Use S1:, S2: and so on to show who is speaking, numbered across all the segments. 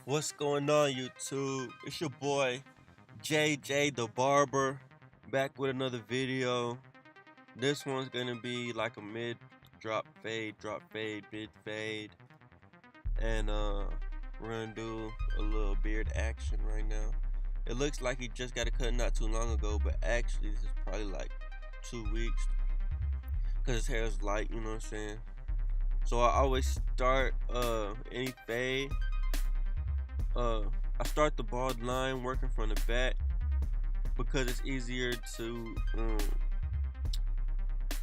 S1: What's going on, YouTube? It's your boy JJ the Barber back with another video. This one's gonna be like a mid drop fade, mid fade, and we're gonna do a little beard action right now. It looks like he just got a cut not too long ago, but actually this is probably like 2 weeks because his hair is light, you know what I'm saying? So I always start any fade. I start the bald line working from the back because it's easier to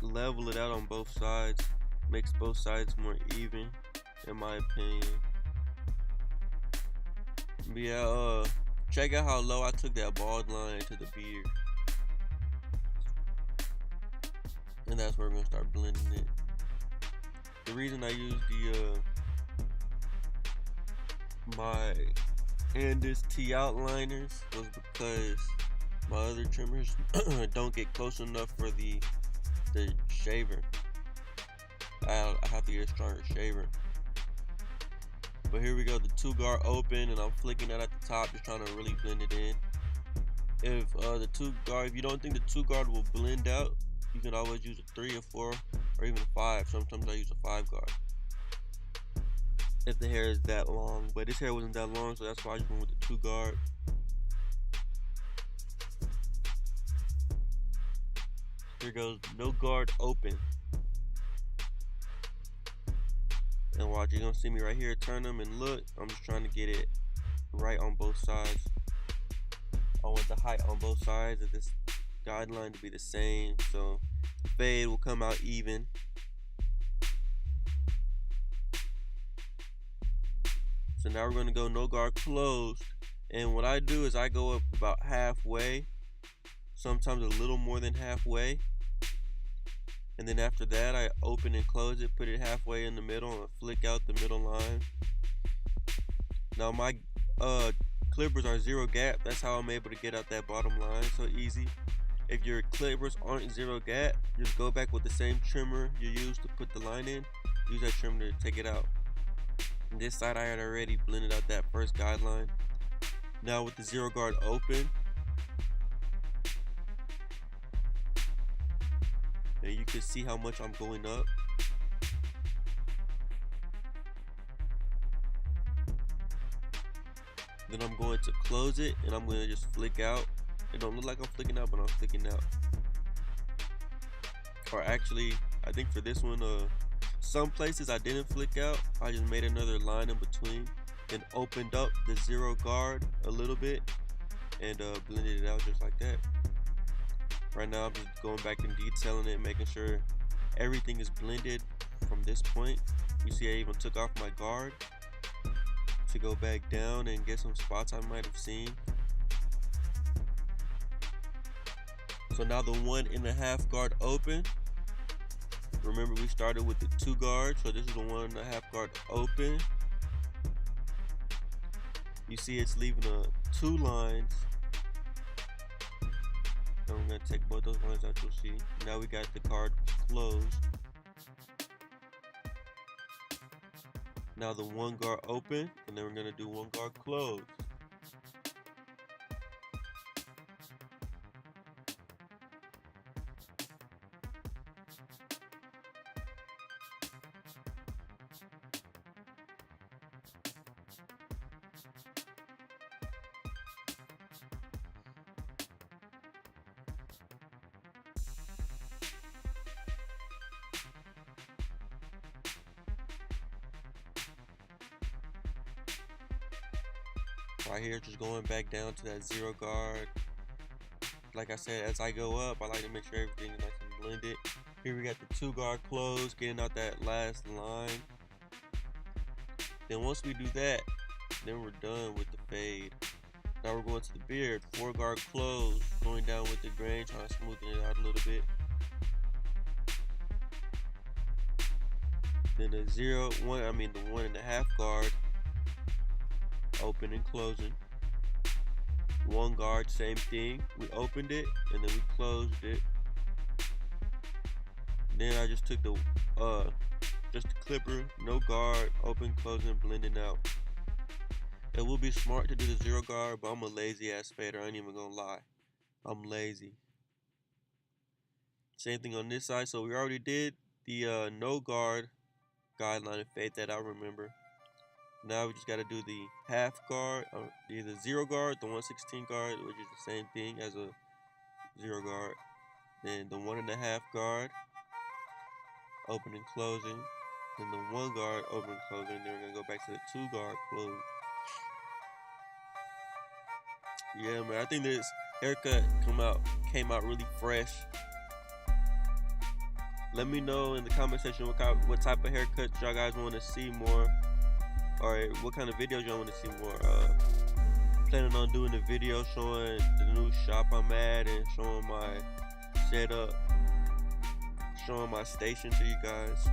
S1: level it out on both sides. Makes both sides more even, in my opinion. But yeah, check out how low I took that bald line to the beard, and that's where we're gonna start blending it. The reason I use the my Andis T outliners was because my other trimmers don't get close enough for the shaver. I have to get a stronger shaver. But here we go, the 2 guard open, and I'm flicking that at the top, just trying to really blend it in. If the 2 guard, if you don't think the 2 guard will blend out, you can always use a 3 or 4 or even a 5. Sometimes I use a 5 guard if the hair is that long, but this hair wasn't that long, so that's why I just went with the 2 guard. Here goes, no guard open. And watch, you're gonna see me right here, turn them and look. I'm just trying to get it right on both sides. I want the height on both sides of this guideline to be the same, so the fade will come out even. So now we're gonna go no guard closed. And what I do is I go up about halfway, sometimes a little more than halfway. And then after that, I open and close it, put it halfway in the middle, and flick out the middle line. Now my clippers are 0 gap. That's how I'm able to get out that bottom line so easy. If your clippers aren't 0 gap, just go back with the same trimmer you used to put the line in. Use that trimmer to take it out. And this side I had already blended out that first guideline. Now with the 0 guard open, and you can see how much I'm going up. Then I'm going to close it, and I'm going to just flick out. It don't look like I'm flicking out, but I'm flicking out. Or actually, I think for this one, some places I didn't flick out. I just made another line in between and opened up the 0 guard a little bit and blended it out just like that. Right now I'm just going back and detailing it, making sure everything is blended from this point. You see I even took off my guard to go back down and get some spots I might have seen. So now the 1.5 guard open. Remember we started with the 2 guard, so this is the 1.5 guard open. You see it's leaving 2 lines. I'm gonna take both those lines out, you'll see. Now we got the guard closed. Now the 1 guard open, and then we're gonna do 1 guard closed. Right here, just going back down to that 0 guard. Like I said, as I go up, I like to make sure everything is nice and blended. Here we got the 2 guard closed, getting out that last line. Then once we do that, then we're done with the fade. Now we're going to the beard. 4 guard closed, going down with the grain, trying to smoothen it out a little bit. Then the 1.5 guard, open and closing. 1 guard, same thing. We opened it and then we closed it. Then I just took the just the clipper, no guard, open, closing, blending out. It would be smart to do the 0 guard, but I'm a lazy ass fader. I ain't even gonna lie. I'm lazy. Same thing on this side. So we already did the no guard guideline and fade that I remember. Now we just got to do the half guard, the 0 guard, the 1/16 guard, which is the same thing as a 0 guard. Then the 1.5 guard, open and closing. Then the 1 guard, open and closing. Then we're gonna go back to the 2 guard, close. Yeah, man, I think this haircut came out really fresh. Let me know in the comment section what type of haircuts y'all guys want to see more, or what kind of videos y'all want to see more. Planning on doing a video showing the new shop I'm at and showing my setup, showing my station to you guys.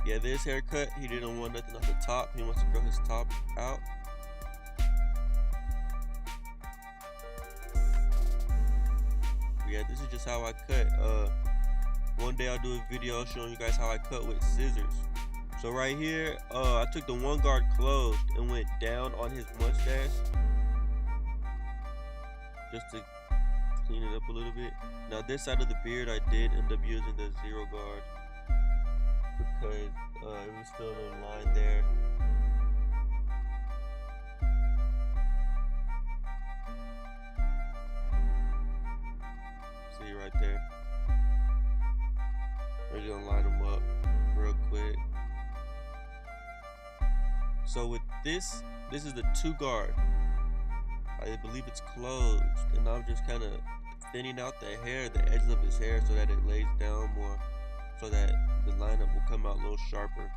S1: Yeah, this haircut, he didn't want nothing off the top. He wants to grow his top out. Yeah, this is just how I cut. One day I'll do a video showing you guys how I cut with scissors. So right here, I took the 1 guard closed and went down on his mustache just to clean it up a little bit. Now this side of the beard, I did end up using the 0 guard because it was still in line there. See right there. We're just gonna line them up real quick. So with this is the 2 guard. I believe it's closed, and I'm just kind of thinning out the hair, the edges of his hair, so that it lays down more, so that the lineup will come out a little sharper.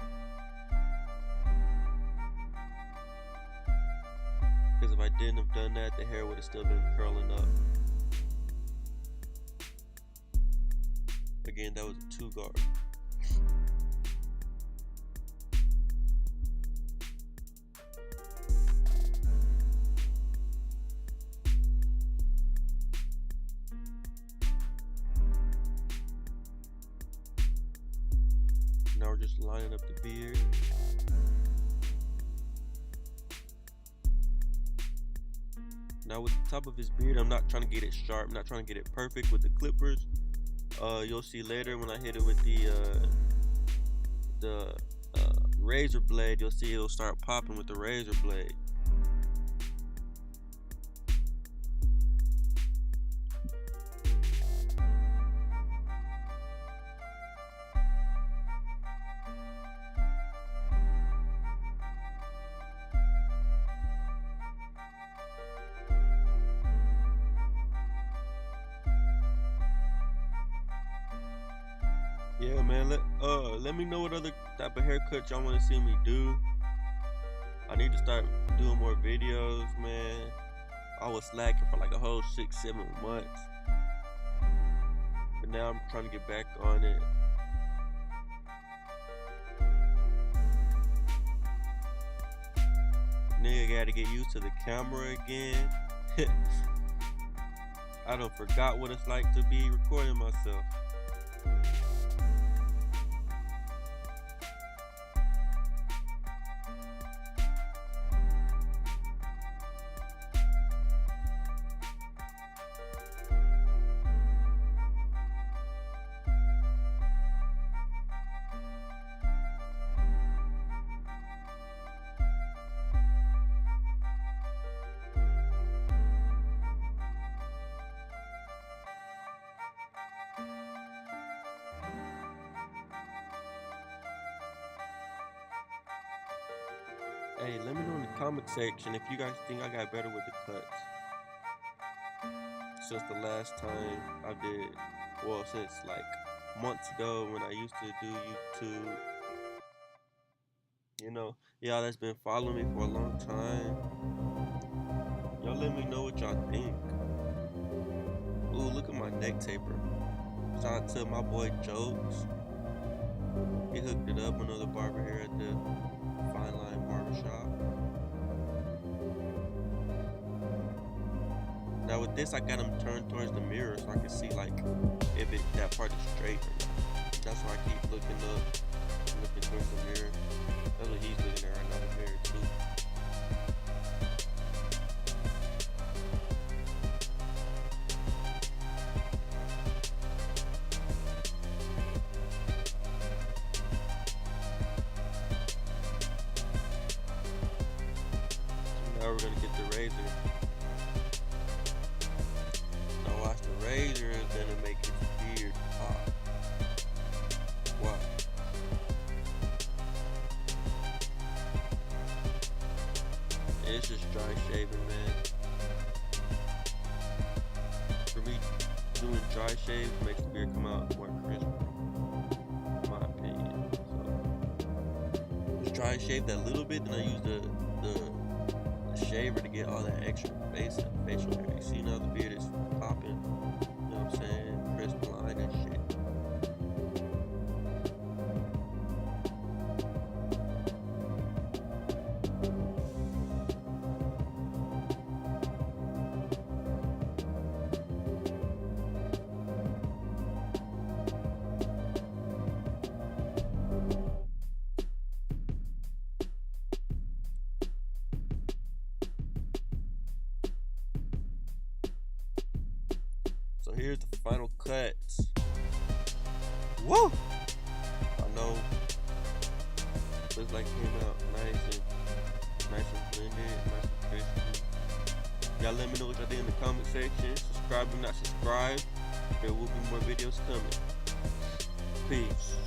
S1: Because if I didn't have done that, the hair would have still been curling up. Again, that was a 2 guard. Now we're just lining up the beard. Now with the top of his beard, I'm not trying to get it sharp. I'm not trying to get it perfect with the clippers. You'll see later when I hit it with the razor blade, you'll see it'll start popping with the razor blade. Yeah, man, let me know what other type of haircuts y'all want to see me do. I need to start doing more videos, man. I was slacking for like a whole 6-7 months, but now I'm trying to get back on it. Nigga gotta get used to the camera again. I done forgot what it's like to be recording myself. Hey, let me know in the comment section if you guys think I got better with the cuts since the last time I did, well, since like months ago when I used to do YouTube. You know, y'all that's been following me for a long time, y'all let me know what y'all think. Ooh, look at my neck taper. Shout out to my boy Jokes. He hooked it up, another barber here at the Fine Line Barbershop. Now with this, I got him turned towards the mirror so I can see like if that part is straight or not. That's why I keep looking up. we're gonna get the razor. Now watch, the razor is gonna make his beard pop. Watch. It's just dry shaving, man. For me, doing dry shaves makes the beard come out more crisp, in my opinion. So just dry shave that little bit, then I use the shaver to get all that extra facial hair. You see now the beard is popping. You know what I'm saying? Crisp line and shit. So here's the final cuts. Woo! I know. Looks like it came out nice and blended, nice and crispy. Y'all let me know what y'all think in the comment section. Subscribe if not subscribed. There will be more videos coming. Peace.